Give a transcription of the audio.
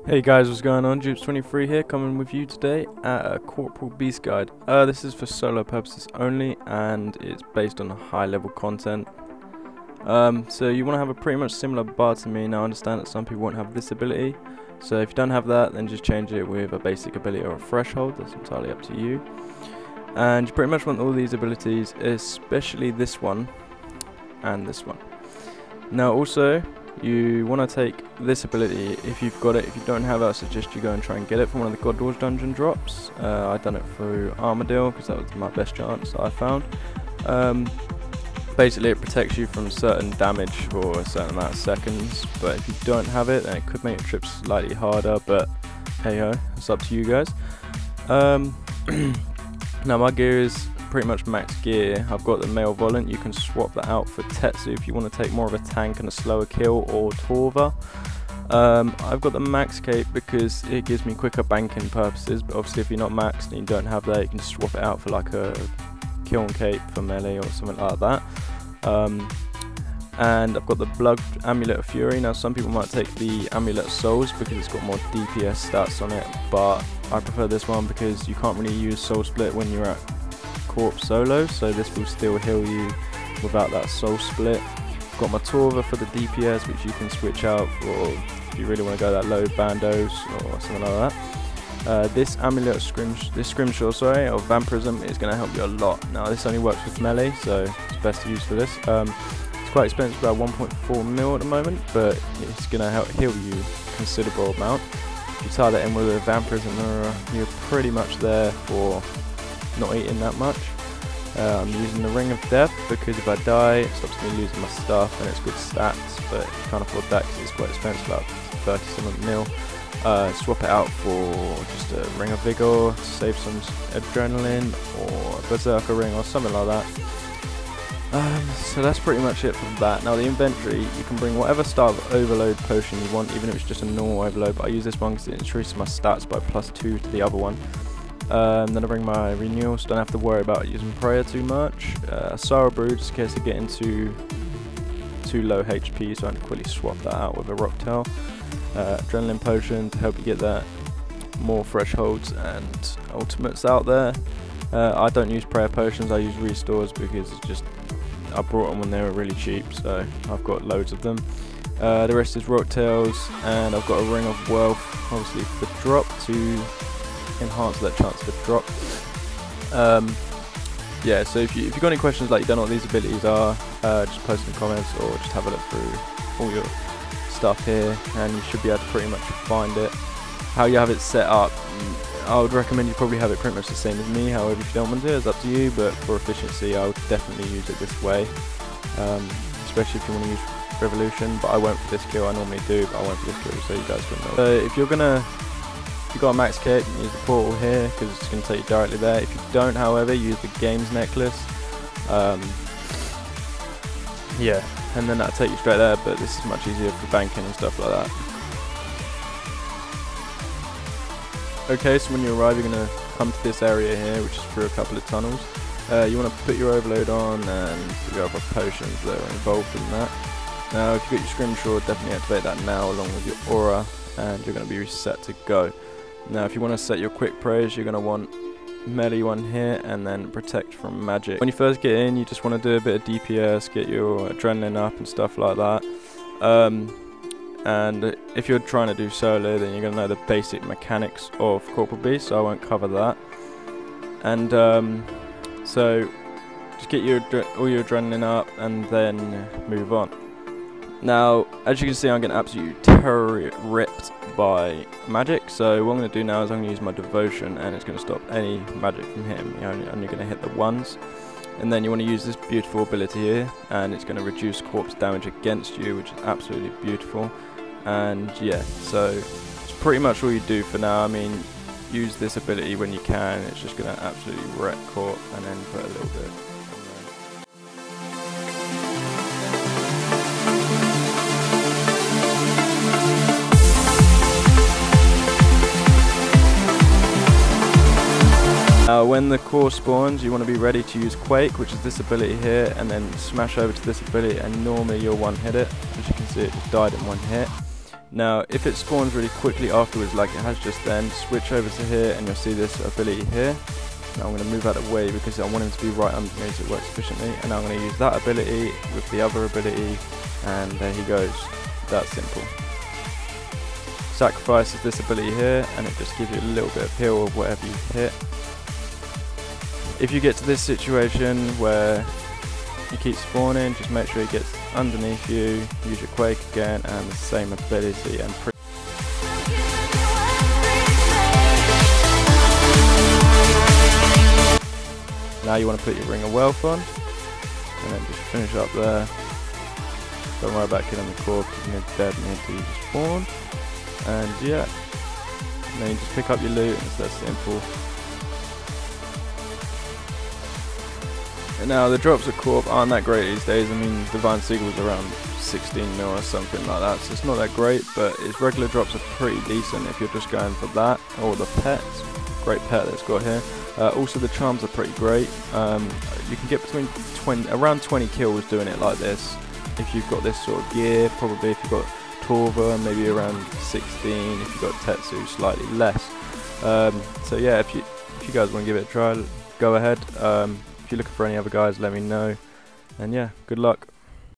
Hey guys, what's going on? Dupes23 here, coming with you today at a Corporeal Beast Guide. This is for solo purposes only, and it's based on high level content. So you want to have a pretty much similar bar to me. Now I understand that some people won't have this ability, so if you don't have that, then just change it with a basic ability or a threshold. That's entirely up to you. And you pretty much want all these abilities, especially this one and this one. Now also, you want to take this ability if you've got it. If you don't have it, I suggest you go and try and get it from one of the God Wars dungeon drops. I done it through Armadillo because that was my best chance that I found. Basically it protects you from certain damage for a certain amount of seconds, but if you don't have it, then it could make your trip slightly harder, but hey ho, it's up to you guys. Now my gear is pretty much max gear. I've got the male volant. You can swap that out for Tetsu if you want to take more of a tank and a slower kill, or Torva. I've got the max cape because it gives me quicker banking purposes, but obviously if you're not maxed and you don't have that, you can swap it out for like a kiln cape for melee or something like that. And I've got the Blood Amulet of Fury. Now some people might take the Amulet of Souls because it's got more DPS stats on it, but I prefer this one because you can't really use Soul Split when you're at Corp solo, so this will still heal you without that Soul Split. Got my Torva for the DPS, which you can switch out for if you really want to go that low Bandos or something like that. This Amulet of Scrimshaw, of Vampirism is going to help you a lot. Now this only works with melee, so it's best to use for this. It's quite expensive, about 1.4 mil at the moment, but it's going to help heal you a considerable amount. If you tie that in with a Vampirism Mirror, you're pretty much there for not eating that much. I'm using the Ring of Death because if I die, it stops me losing my stuff and it's good stats, but you can't afford that because it's quite expensive, about 37 mil. Swap it out for just a Ring of Vigor to save some adrenaline, or a Berserker Ring or something like that. So that's pretty much it for that. Now the inventory, you can bring whatever style of overload potion you want, even if it's just a normal overload, but I use this one because it increases my stats by +2 to the other one. Then I bring my renewal, so don't have to worry about using prayer too much. Sorrow Brew, just in case I get into too low HP, so I can quickly swap that out with a Rocktail. Adrenaline Potion to help you get that more thresholds and ultimates out there. I don't use prayer potions, I use restores because it's just, I brought them when they were really cheap, so I've got loads of them. The rest is Rocktails, and I've got a Ring of Wealth, obviously for drop to enhance that chance for drop. Yeah, so if you've got any questions, like you don't know what these abilities are, just post in the comments or just have a look through all your stuff here and you should be able to pretty much find it. How you have it set up, I would recommend you probably have it pretty much the same as me. However, if you don't want to, it's up to you, but for efficiency I would definitely use it this way, especially if you want to use Revolution, but I won't for this kill. I normally do, but I won't for this kill, so you guys can know. So if you've got a max cape, use the portal here because it's going to take you directly there. If you don't, however, use the games necklace. Yeah, and then that'll take you straight there, but this is much easier for banking and stuff like that. Okay, so when you arrive, you're going to come to this area here, which is through a couple of tunnels. You want to put your overload on and the other potions that are involved in that. Now, if you've got your Scrimshaw, definitely activate that now along with your aura, and you're going to be set to go. Now if you want to set your quick praise, you're going to want melee one here and then protect from magic. When you first get in, you just want to do a bit of DPS, get your adrenaline up and stuff like that. And if you're trying to do solo, then you're going to know the basic mechanics of Corporeal Beast, so I won't cover that. And so just get all your adrenaline up and then move on. Now, as you can see, I'm getting absolutely ripped by magic, so what I'm going to do now is I'm going to use my devotion, and it's going to stop any magic from hitting me. You're only going to hit the ones. And then you want to use this beautiful ability here, and it's going to reduce corpse damage against you, which is absolutely beautiful. And yeah, so it's pretty much all you do for now. I mean, use this ability when you can. It's just going to absolutely wreck corp, and then put a little bit. Now when the core spawns, you want to be ready to use Quake, which is this ability here, and then smash over to this ability, and normally you'll one hit it. As you can see, it just died in one hit. Now if it spawns really quickly afterwards like it has just then, switch over to here and you'll see this ability here. Now I'm going to move out of the way because I want him to be right under me so it works efficiently, and now I'm going to use that ability with the other ability, and there he goes. That simple. Sacrifices this ability here and it just gives you a little bit of heal of whatever you hit. If you get to this situation where you keep spawning, just make sure he gets underneath you, use your Quake again and the same ability, and now you want to put your Ring of Wealth on and then just finish up there. Don't worry about killing the core because you're dead and need to spawn. And yeah, and then you just pick up your loot and it's that simple. And now the drops at Corp aren't that great these days. I mean, Divine Seagull's around 16 mil or something like that, so it's not that great, but its regular drops are pretty decent if you're just going for that, or the pets. Great pet that it's got here. Also the charms are pretty great. You can get between around 20 kills doing it like this. If you've got this sort of gear, probably if you've got Torva, maybe around 16, if you've got Tetsu, slightly less. So yeah, if you guys want to give it a try, go ahead. If you're looking for any other guys, let me know. And yeah, good luck.